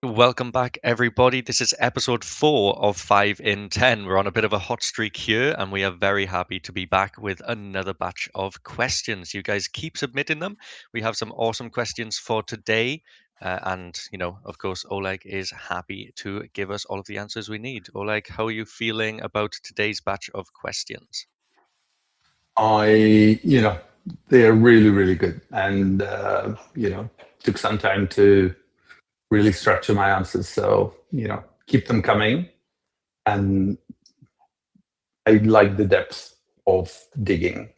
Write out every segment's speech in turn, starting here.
Welcome back, everybody. This is episode 4 of 5 in 10. We're on a bit of a hot streak here, and we are very happy to be back with another batch of questions. You guys keep submitting them. We have some awesome questions for today. Of course, Oleg is happy to give us all of the answers we need. Oleg, how are you feeling about today's batch of questions? I, they're really, really good. And, took some time to really structure my answers. So, keep them coming. And I like the depth of digging.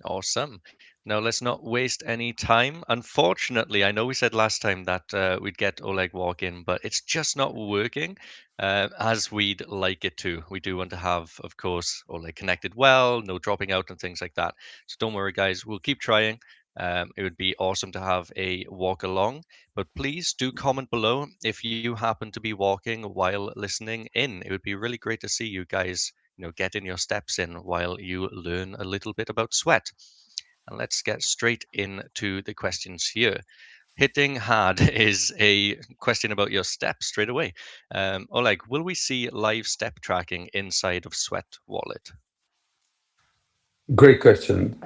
Awesome. Now let's not waste any time. Unfortunately, I know we said last time that we'd get Oleg walking, but it's just not working as we'd like it to. We do want to have, of course, Oleg connected well, no dropping out and things like that. So don't worry, guys. We'll keep trying. It would be awesome to have a walk along, but please do comment below if you happen to be walking while listening in. It would be really great to see you guys getting your steps in while you learn a little bit about sweat. And let's get straight into the questions here. Hitting hard is a question about your steps straight away. Oleg, will we see live step tracking inside of Sweat Wallet? Great question.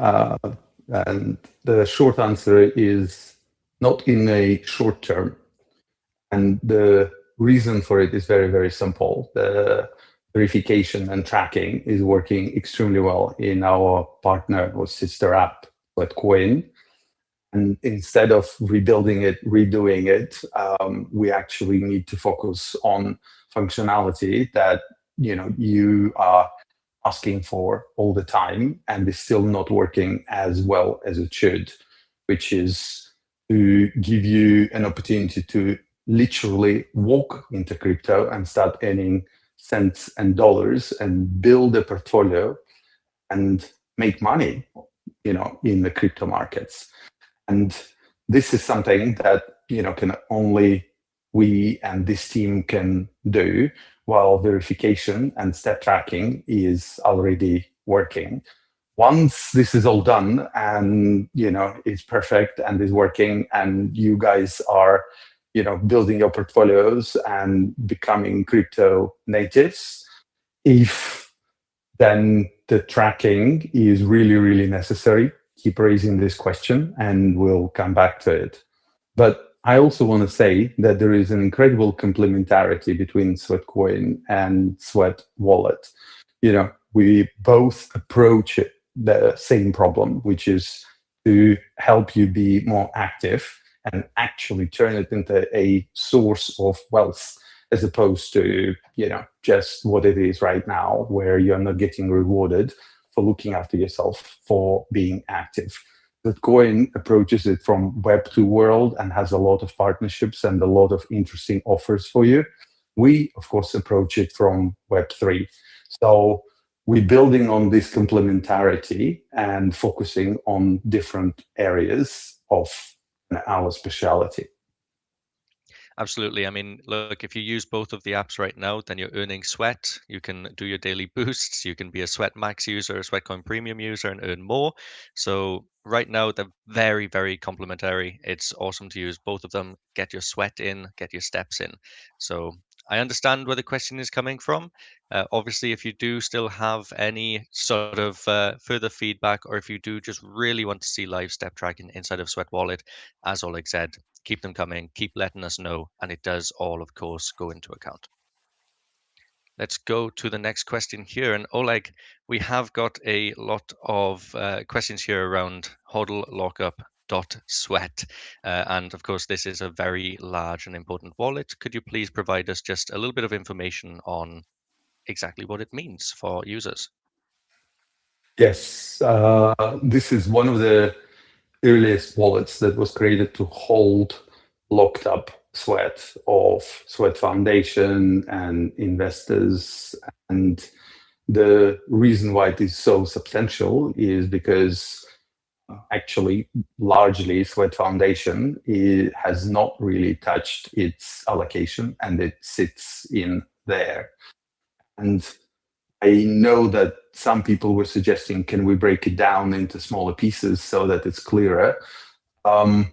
And the short answer is not in a short term. And the reason for it is very, very simple. The verification and tracking is working extremely well in our partner or sister app, Coin. And instead of rebuilding it, redoing it, we actually need to focus on functionality that you are asking for all the time and is still not working as well as it should, which is to give you an opportunity to literally walk into crypto and start earning cents and dollars and build a portfolio and make money, in the crypto markets. And this is something that can only we and this team can do, while verification and step tracking is already working. Once this is all done and it's perfect and is working, and you guys are building your portfolios and becoming crypto natives, if then the tracking is really, really necessary, keep raising this question and we'll come back to it. But I also want to say that there is an incredible complementarity between Sweatcoin and Sweat Wallet. We both approach the same problem, which is to help you be more active and actually turn it into a source of wealth, as opposed to just what it is right now, where you're not getting rewarded for looking after yourself, for being active. Bitcoin approaches it from Web2 world and has a lot of partnerships and a lot of interesting offers for you. We, of course, approach it from Web3. So we're building on this complementarity and focusing on different areas of our specialty. Absolutely. I mean, look, if you use both of the apps right now, then you're earning sweat. You can do your daily boosts. You can be a Sweat Max user, a Sweatcoin Premium user, and earn more. So right now, they're very, very complementary. It's awesome to use both of them. Get your sweat in, get your steps in. So I understand where the question is coming from. Obviously, if you do still have any sort of further feedback, or if you do just really want to see live step tracking inside of Sweat Wallet, as Oleg said, keep them coming, keep letting us know, and it does all, of course, go into account. Let's go to the next question here. And Oleg, we have got a lot of questions here around hodl lockup dot sweat, and of course this is a very large and important wallet. Could you please provide us just a little bit of information on exactly what it means for users? Yes, this is one of the earliest wallets that was created to hold locked up sweat of Sweat Foundation and investors. And the reason why it is so substantial is because actually, largely, Sweat Foundation has not really touched its allocation and it sits in there. And I know that some people were suggesting, can we break it down into smaller pieces so that it's clearer? Um,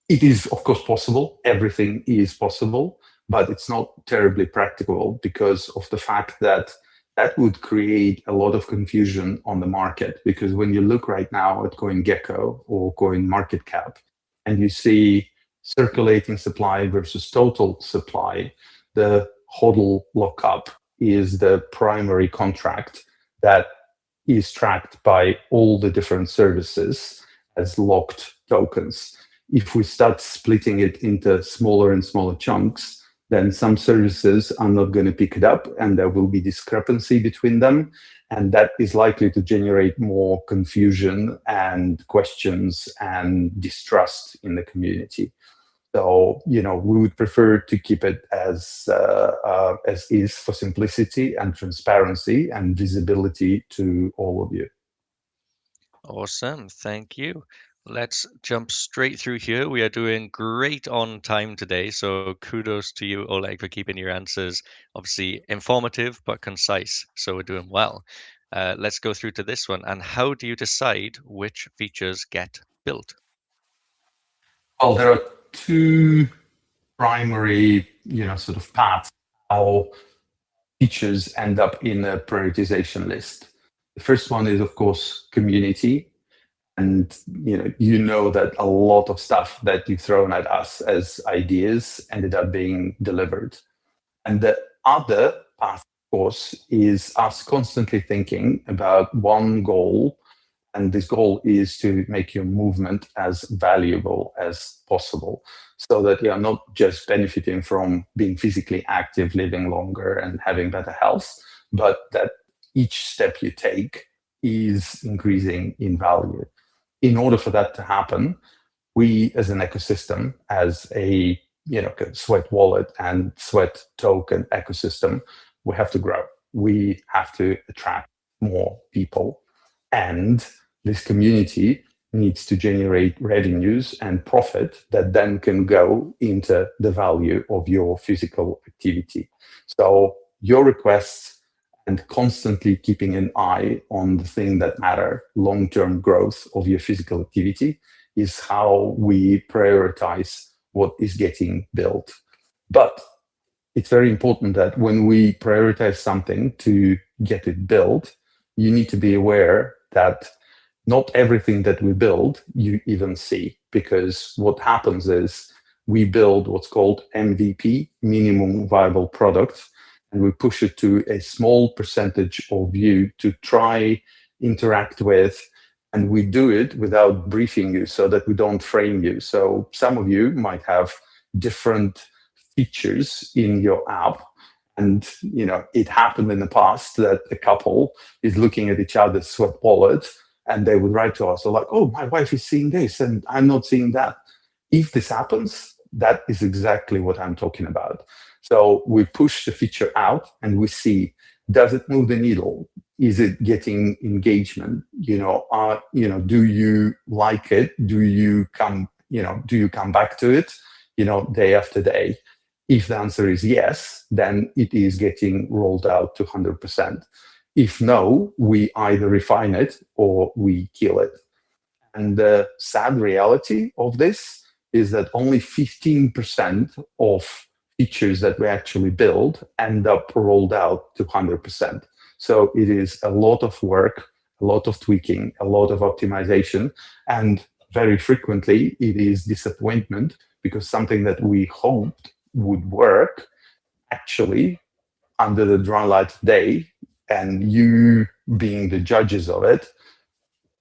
It is, of course, possible. Everything is possible, but it's not terribly practicable because of the fact that that would create a lot of confusion on the market. Because when you look right now at CoinGecko or Coin Market Cap, and you see circulating supply versus total supply, the HODL lockup is the primary contract that is tracked by all the different services as locked tokens. If we start splitting it into smaller and smaller chunks, then some services are not going to pick it up and there will be discrepancy between them. And that is likely to generate more confusion and questions and distrust in the community. So, we would prefer to keep it as is for simplicity and transparency and visibility to all of you. Awesome. Thank you. Let's jump straight through here. We are doing great on time today. So kudos to you, Oleg, for keeping your answers obviously informative but concise. So we're doing well. Let's go through to this one. And how do you decide which features get built? Well, there are two primary, sort of paths how features end up in a prioritization list. The first one is, of course, community. And you know that a lot of stuff that you've thrown at us as ideas ended up being delivered. And the other path, of course, is us constantly thinking about one goal, and this goal is to make your movement as valuable as possible so that you're not just benefiting from being physically active, living longer, and having better health, but that each step you take is increasing in value. In order for that to happen, we as an ecosystem, as a sweat wallet and sweat token ecosystem, we have to grow. We have to attract more people, and this community needs to generate revenues and profit that then can go into the value of your physical activity. So your requests and constantly keeping an eye on the thing that matter, long-term growth of your physical activity, is how we prioritize what is getting built. But it's very important that when we prioritize something to get it built, you need to be aware that not everything that we build you even see, because what happens is we build what's called MVP, minimum viable product, and we push it to a small percentage of you to try, interact with, and we do it without briefing you so that we don't frame you. So some of you might have different features in your app, and it happened in the past that a couple is looking at each other's sweat wallet and they would write to us, so like, oh, my wife is seeing this and I'm not seeing that. If this happens, that is exactly what I'm talking about. So we push the feature out and we see, does it move the needle? Is it getting engagement? Do you like it? Do you come back to it, day after day? If the answer is yes, then it is getting rolled out to 100%. If no, we either refine it or we kill it. And the sad reality of this is that only 15% of features that we actually build end up rolled out to 100%. So it is a lot of work, a lot of tweaking, a lot of optimization, and very frequently it is disappointment because something that we hoped would work actually, under the dry light of day, and you being the judges of it,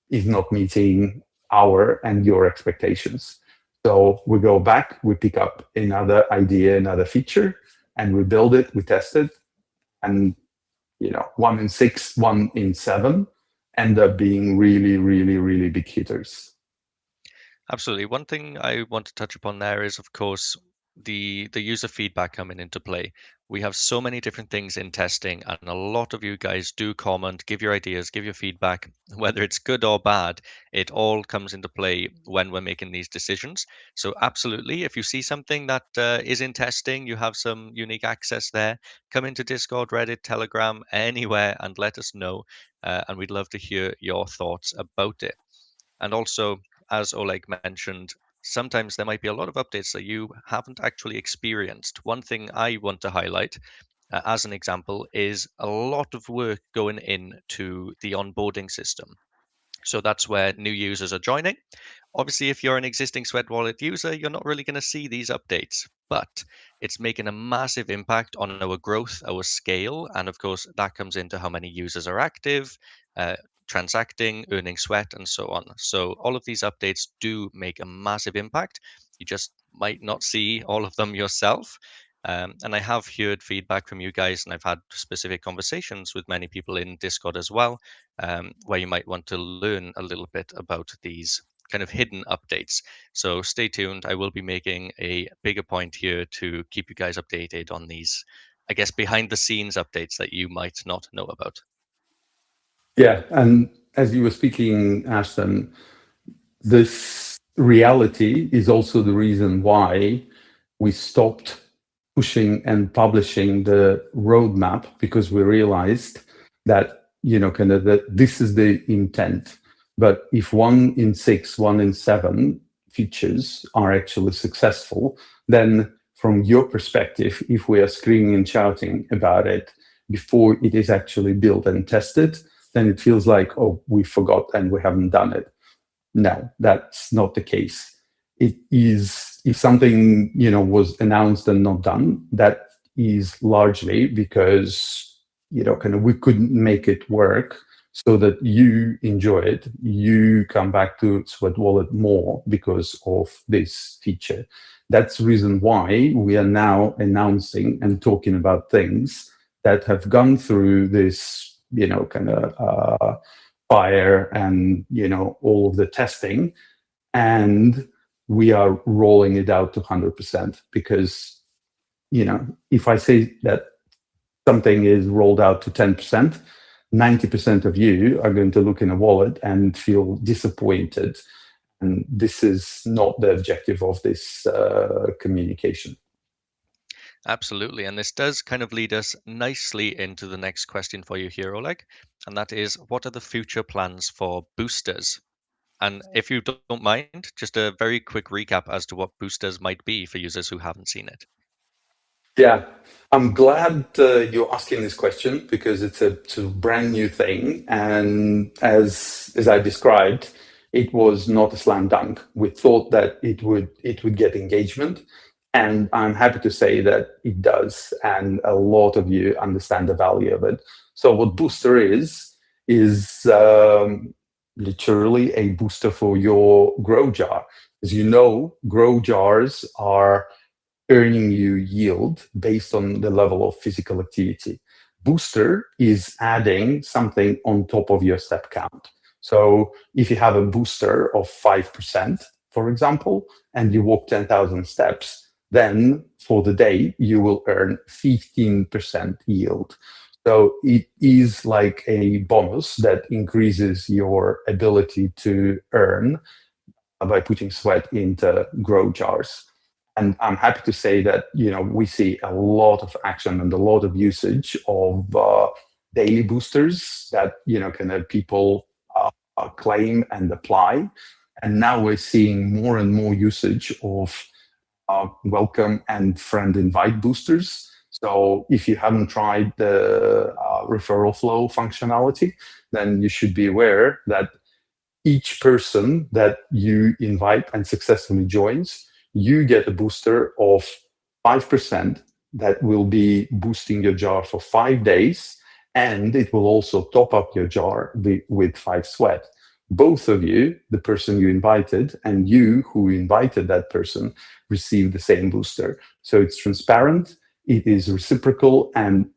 is not meeting our and your expectations. So we go back, we pick up another idea, another feature, and we build it, we test it, and 1 in 6, 1 in 7 end up being really, really, really big hitters. Absolutely. One thing I want to touch upon there is, of course, the user feedback coming into play. We have so many different things in testing, and a lot of you guys do comment, give your ideas, give your feedback, whether it's good or bad. It all comes into play when we're making these decisions. So, absolutely, if you see something that is in testing, you have some unique access there. Come into Discord, Reddit, Telegram, anywhere, and let us know. And we'd love to hear your thoughts about it. And also, as Oleg mentioned, sometimes there might be a lot of updates that you haven't actually experienced. One thing I want to highlight, as an example, is a lot of work going into the onboarding system. So that's where new users are joining. Obviously, if you're an existing Sweat Wallet user, you're not really going to see these updates, but it's making a massive impact on our growth, our scale, and of course, that comes into how many users are active, uh, transacting, earning Sweat, and so on. So all of these updates do make a massive impact. You just might not see all of them yourself. And I have heard feedback from you guys, and I've had specific conversations with many people in Discord as well, where you might want to learn a little bit about these kind of hidden updates. So stay tuned. I will be making a bigger point here to keep you guys updated on these, I guess, behind the scenes updates that you might not know about. Yeah, and as you were speaking, Ashton, this reality is also the reason why we stopped pushing and publishing the roadmap, because we realized that, kind of that this is the intent. But if 1 in 6, 1 in 7 features are actually successful, then from your perspective, if we are screaming and shouting about it before it is actually built and tested, then it feels like, oh, we forgot and we haven't done it. No, that's not the case. It is, if something was announced and not done, that is largely because kind of we couldn't make it work so that you enjoy it, you come back to Sweat Wallet more because of this feature. That's the reason why we are now announcing and talking about things that have gone through this kind of fire and all of the testing, and we are rolling it out to 100%, because if I say that something is rolled out to 10%, 90% of you are going to look in a wallet and feel disappointed, and this is not the objective of this communication. Absolutely. And this does kind of lead us nicely into the next question for you here, Oleg. And that is, what are the future plans for boosters? And if you don't mind, just a very quick recap as to what boosters might be for users who haven't seen it. Yeah, I'm glad you're asking this question, because it's a brand new thing, and as I described, it was not a slam dunk. We thought that it would get engagement, and I'm happy to say that it does, and a lot of you understand the value of it. So what Booster is literally a booster for your grow jar. As you know, grow jars are earning you yield based on the level of physical activity. Booster is adding something on top of your step count. So if you have a booster of 5%, for example, and you walk 10,000 steps, then for the day, you will earn 15% yield. So it is like a bonus that increases your ability to earn by putting sweat into grow jars. And I'm happy to say that we see a lot of action and a lot of usage of daily boosters that kind of people claim and apply. And now we're seeing more and more usage of welcome and friend invite boosters. So if you haven't tried the referral flow functionality, then you should be aware that each person that you invite and successfully joins, you get a booster of 5% that will be boosting your jar for 5 days, and it will also top up your jar with 5 sweat. Both of you, the person you invited and you who invited that person, receive the same booster. So it's transparent, it is reciprocal, and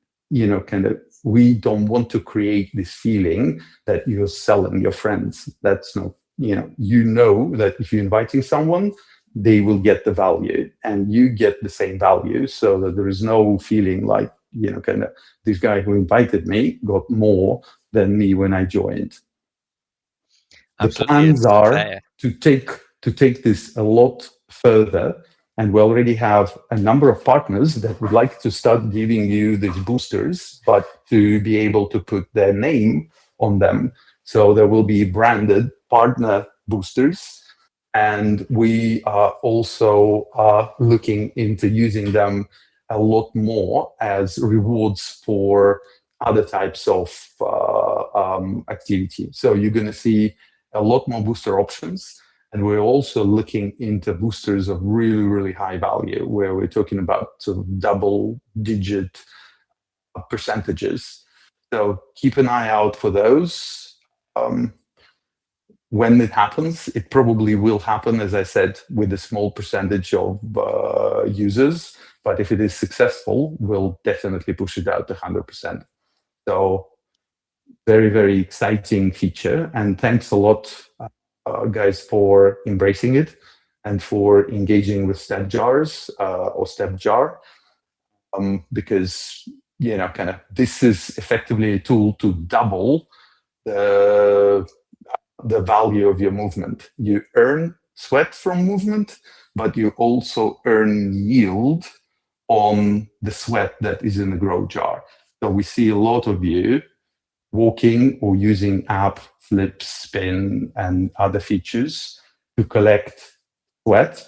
kind of we don't want to create this feeling that you're selling your friends. That's not, that if you're inviting someone, they will get the value and you get the same value, so that there is no feeling like, kind of this guy who invited me got more than me when I joined. The Absolutely, plans it's are fair. to take this a lot further, and we already have a number of partners that would like to start giving you these boosters, but to be able to put their name on them. So there will be branded partner boosters, And we are also looking into using them a lot more as rewards for other types of activity. So you're going to see a lot more booster options. And we're also looking into boosters of really, really high value, where we're talking about sort of double digit percentages. So keep an eye out for those. When it happens, it probably will happen, as I said, with a small percentage of users. But if it is successful, we'll definitely push it out to 100%. So very, very exciting feature. And thanks a lot, guys, for embracing it and for engaging with step jars or step jar, because, kind of this is effectively a tool to double the value of your movement. You earn sweat from movement, but you also earn yield on the sweat that is in the grow jar. So we see a lot of you walking or using app, flip, spin, and other features to collect sweat,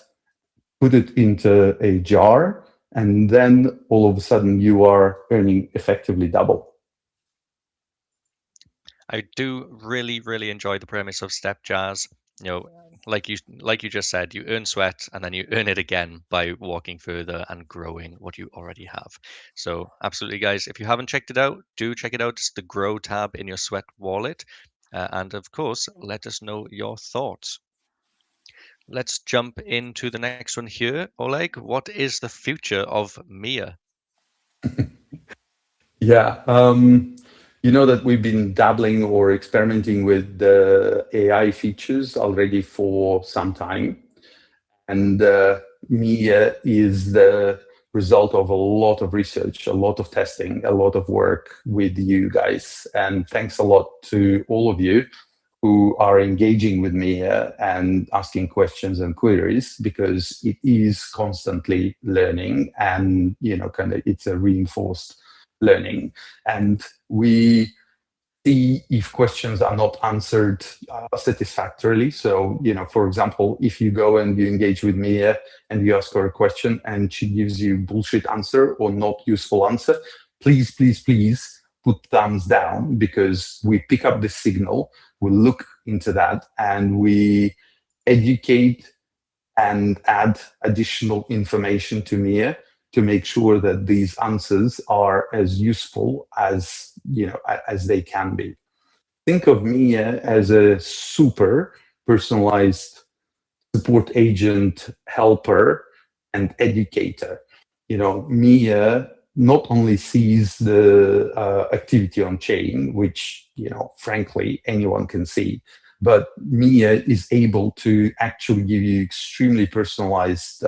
put it into a jar, and then all of a sudden you are earning effectively double. I do really, really enjoy the premise of step jars. You know, like you just said, you earn sweat and then you earn it again by walking further and growing what you already have. So absolutely, guys, if you haven't checked it out, do check it out. It's the Grow tab in your Sweat wallet. And of course, let us know your thoughts. Let's jump into the next one here. Oleg, what is the future of Mia? Yeah. You know that we've been dabbling or experimenting with the AI features already for some time. And Mia is the result of a lot of research, a lot of testing, a lot of work with you guys. And thanks a lot to all of you who are engaging with me and asking questions and queries, because it is constantly learning, and kind of it's a reinforced learning. And we see if questions are not answered satisfactorily. So, for example, if you go and you engage with Mia and you ask her a question and she gives you bullshit answer or not useful answer, please, please, please put thumbs down, because we pick up the signal, we look into that, and we educate and add additional information to Mia to make sure that these answers are as useful as as they can be. Think of Mia as a super personalized support agent, helper, and educator. Mia not only sees the activity on chain, which frankly anyone can see, but Mia is able to actually give you extremely personalized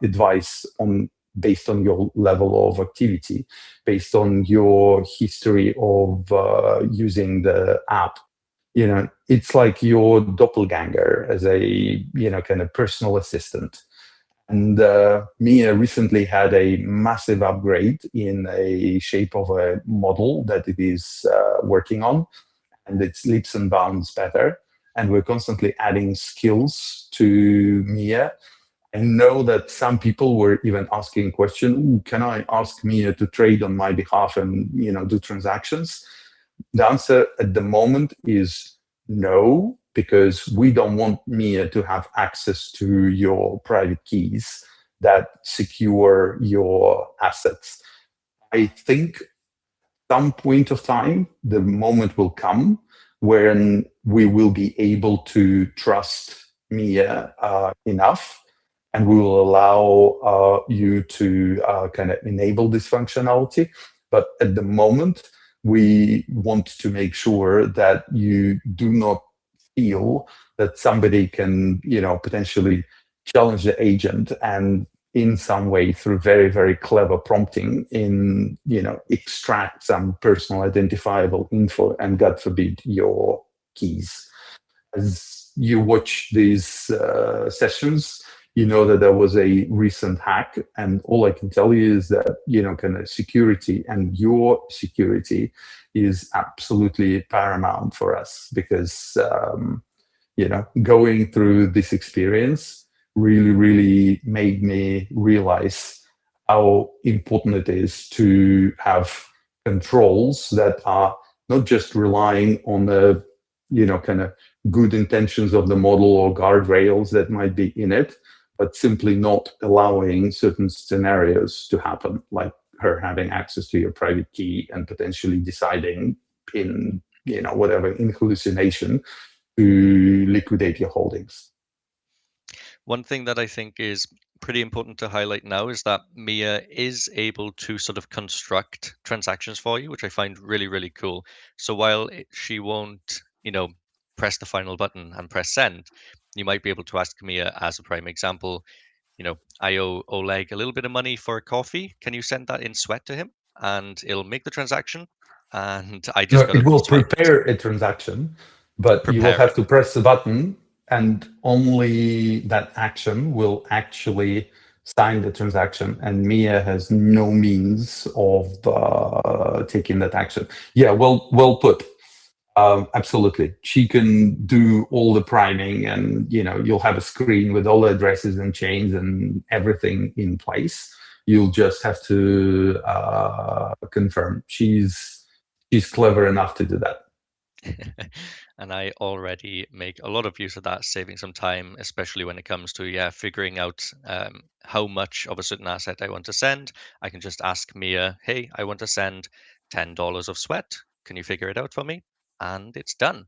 advice based on your level of activity, based on your history of using the app. It's like your doppelganger as a kind of personal assistant. And Mia recently had a massive upgrade in a shape of a model that it is working on, and it's leaps and bounds better. And we're constantly adding skills to Mia. I know that some people were even asking question, can I ask Mia to trade on my behalf and do transactions? The answer at the moment is no, because we don't want Mia to have access to your private keys that secure your assets. I think some point of time, the moment will come when we will be able to trust Mia enough, and we will allow you to kind of enable this functionality. But at the moment, we want to make sure that you do not feel that somebody can, potentially challenge the agent and in some way through very, very clever prompting extract some personal identifiable info and, God forbid, your keys. As you watch these sessions, you know that there was a recent hack, and all I can tell you is that kind of security and your security is absolutely paramount for us, because going through this experience really, really made me realize how important it is to have controls that are not just relying on the, kind of good intentions of the model or guardrails that might be in it, but simply not allowing certain scenarios to happen, like her having access to your private key and potentially deciding in, whatever, in hallucination to liquidate your holdings. One thing that I think is pretty important to highlight now is that Mia is able to sort of construct transactions for you, which I find really, really cool. So while she won't, press the final button and press send, you might be able to ask Mia as a prime example, I owe Oleg a little bit of money for a coffee. Can you send that in sweat to him? And it'll make the transaction. And I No, just got to it will sweat prepare a transaction, but you will prepare have it. to press the button, and only that action will actually sign the transaction. And Mia has no means of taking that action. Yeah, well put. Absolutely, she can do all the priming, and you'll have a screen with all the addresses and chains and everything in place. You'll just have to confirm. She's clever enough to do that. And I already make a lot of use of that, saving some time, especially when it comes to figuring out how much of a certain asset I want to send. I can just ask Mia, "Hey, I want to send $10 of sweat. Can you figure it out for me?" And it's done.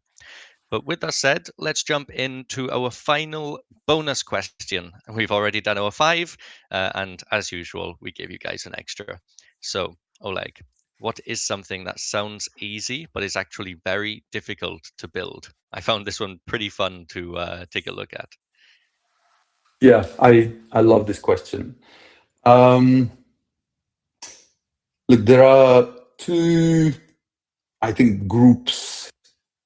But with that said, let's jump into our final bonus question. We've already done our five, and as usual, we give you guys an extra. So, Oleg, what is something that sounds easy but is actually very difficult to build? I found this one pretty fun to take a look at. Yeah, I love this question. Um, Look, there are two, I think, groups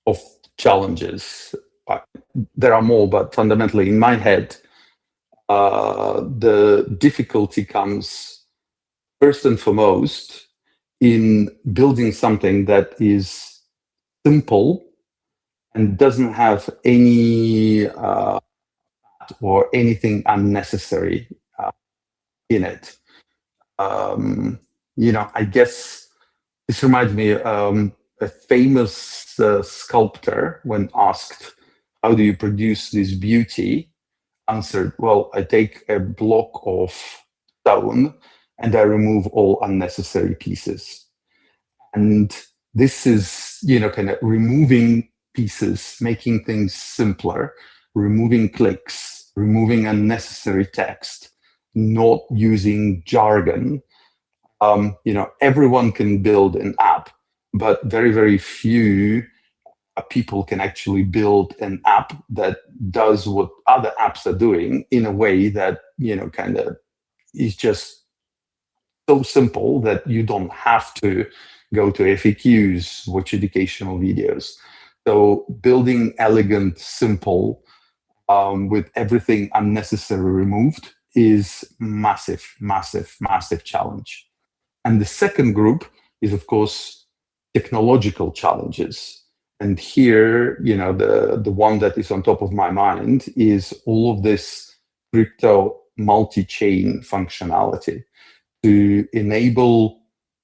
of challenges. Uh, There are more, but fundamentally, in my head, the difficulty comes first and foremost in building something that is simple and doesn't have any or anything unnecessary in it. I guess this reminds me a famous sculptor, when asked, "How do you produce this beauty?" answered, "Well, I take a block of stone and I remove all unnecessary pieces." And this is, kind of removing pieces, making things simpler, removing clicks, removing unnecessary text, not using jargon. Everyone can build an app, but very, very few people can actually build an app that does what other apps are doing in a way that, kind of is just so simple that you don't have to go to FAQs, watch educational videos. So building elegant, simple, with everything unnecessary removed is massive, massive, massive challenge. And the second group is, of course, technological challenges. And here, the one that is on top of my mind is all of this crypto multi-chain functionality to enable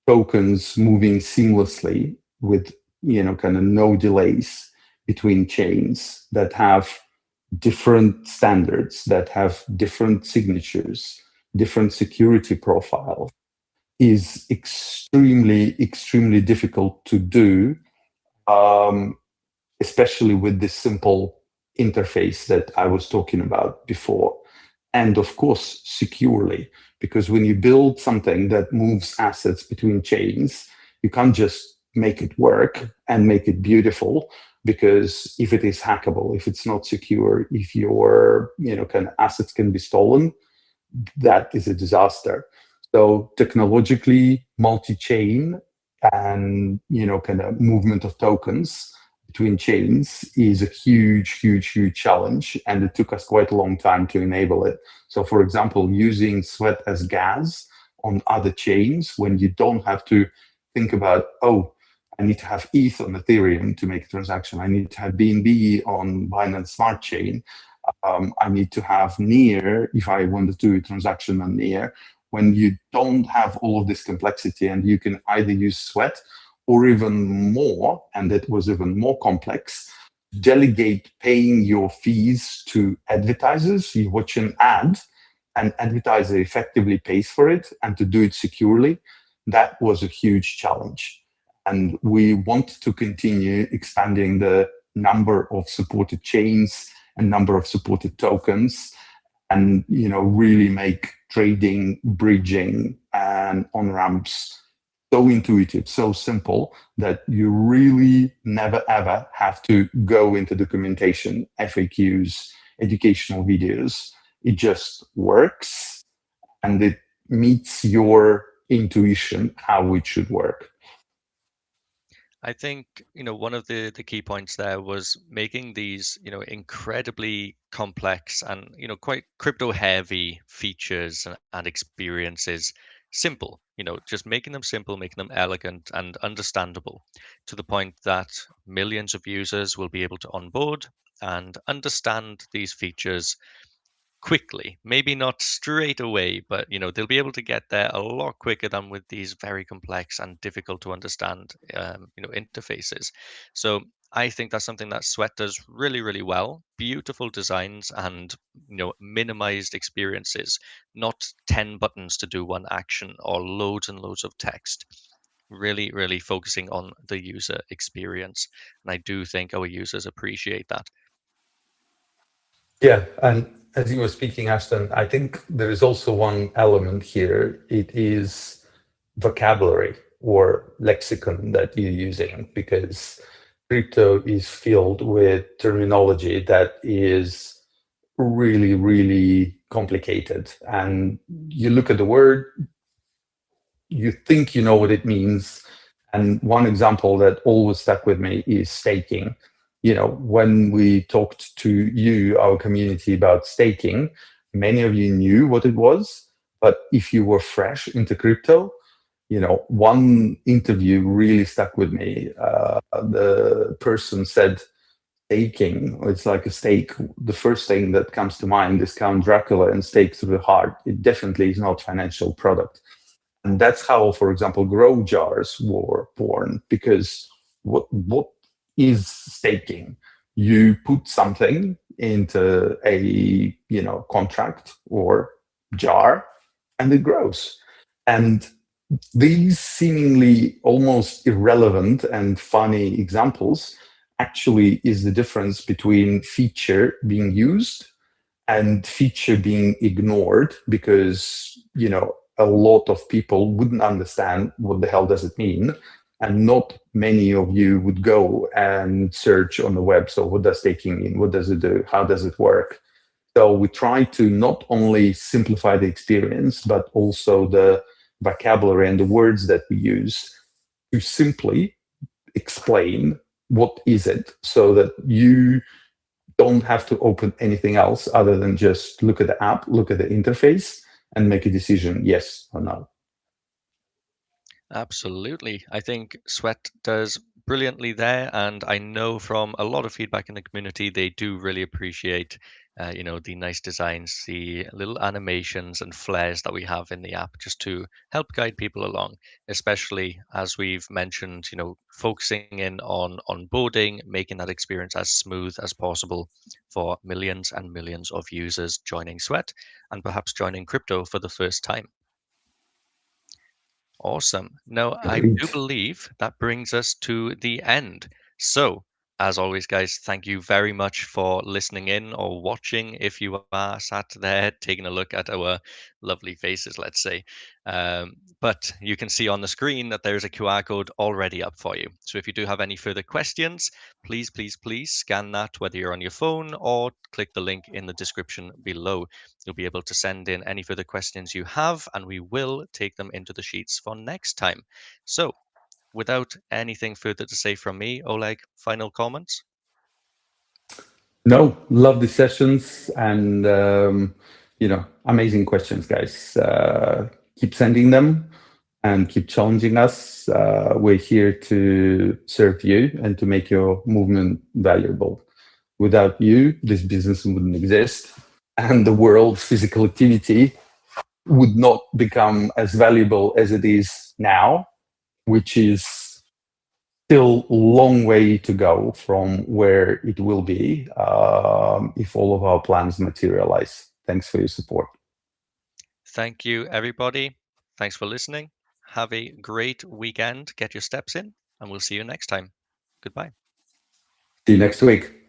tokens moving seamlessly with, kind of no delays between chains that have different standards, that have different signatures, different security profiles, is extremely, extremely difficult to do, um, especially with this simple interface that I was talking about before. And of course, securely, because when you build something that moves assets between chains, you can't just make it work and make it beautiful, because if it is hackable, if it's not secure, if your, kind of assets can be stolen, that is a disaster. So technologically, multi-chain and, kind of movement of tokens between chains is a huge, huge, huge challenge, and it took us quite a long time to enable it. So, for example, using Sweat as gas on other chains, when you don't have to think about, oh, I need to have ETH on Ethereum to make a transaction. I need to have BNB on Binance Smart Chain. I need to have Near if I want to do a transaction on Near. When you don't have all of this complexity and you can either use Sweat or even more, and it was even more complex, delegate paying your fees to advertisers. You watch an ad, and advertiser effectively pays for it, and to do it securely, that was a huge challenge. And we want to continue expanding the number of supported chains and number of supported tokens, and really make trading, bridging, and on ramps so intuitive, so simple that you really never ever have to go into documentation, FAQs, educational videos. It just works, and it meets your intuition how it should work. I think, one of the key points there was making these, incredibly complex and, quite crypto heavy features and experiences simple, just making them simple, making them elegant and understandable to the point that millions of users will be able to onboard and understand these features quickly. Maybe not straight away, but they'll be able to get there a lot quicker than with these very complex and difficult to understand interfaces. So I think that's something that Sweat does really, really well. Beautiful designs and minimized experiences, not 10 buttons to do one action or loads and loads of text. Really, really focusing on the user experience. And I do think our users appreciate that. Yeah, and as you were speaking, Ashton, I think there is also one element here. It is vocabulary or lexicon that you're using, because crypto is filled with terminology that is really, really complicated. And you look at the word, you think you know what it means. And one example that always stuck with me is staking. When we talked to you, our community, about staking, many of you knew what it was. But if you were fresh into crypto, one interview really stuck with me. The person said, staking, it's like a stake. The first thing that comes to mind is Count Dracula and stake through the heart. It definitely is not financial product. And that's how, for example, grow jars were born. Because what is staking? You put something into a contract or jar, and it grows. And these seemingly almost irrelevant and funny examples actually is the difference between feature being used and feature being ignored, because a lot of people wouldn't understand what the hell does it mean, and not many of you would go and search on the web. So what does staking mean? What does it do? How does it work? So we try to not only simplify the experience, but also the vocabulary and the words that we use to simply explain what is it, so that you don't have to open anything else other than just look at the app, look at the interface, and make a decision, yes or no. Absolutely. I think Sweat does brilliantly there, and I know from a lot of feedback in the community, they do really appreciate, the nice designs, the little animations and flares that we have in the app, just to help guide people along. Especially as we've mentioned, focusing in on onboarding, making that experience as smooth as possible for millions and millions of users joining Sweat and perhaps joining crypto for the first time. Awesome. Now, I Agreed. do believe that brings us to the end. So, as always, guys, thank you very much for listening in or watching if you are sat there taking a look at our lovely faces, let's say. But you can see on the screen that there's a QR code already up for you. So, if you do have any further questions, please, please, please scan that, whether you're on your phone or click the link in the description below. You'll be able to send in any further questions you have, and we will take them into the sheets for next time. So, without anything further to say from me, Oleg, final comments? No, love the sessions, and amazing questions, guys. Keep sending them, and keep challenging us. We're here to serve you and to make your movement valuable. Without you, this business wouldn't exist, and the world's physical activity would not become as valuable as it is now, which is still a long way to go from where it will be if all of our plans materialize. Thanks for your support. Thank you, everybody. Thanks for listening. Have a great weekend. Get your steps in, and we'll see you next time. Goodbye. See you next week.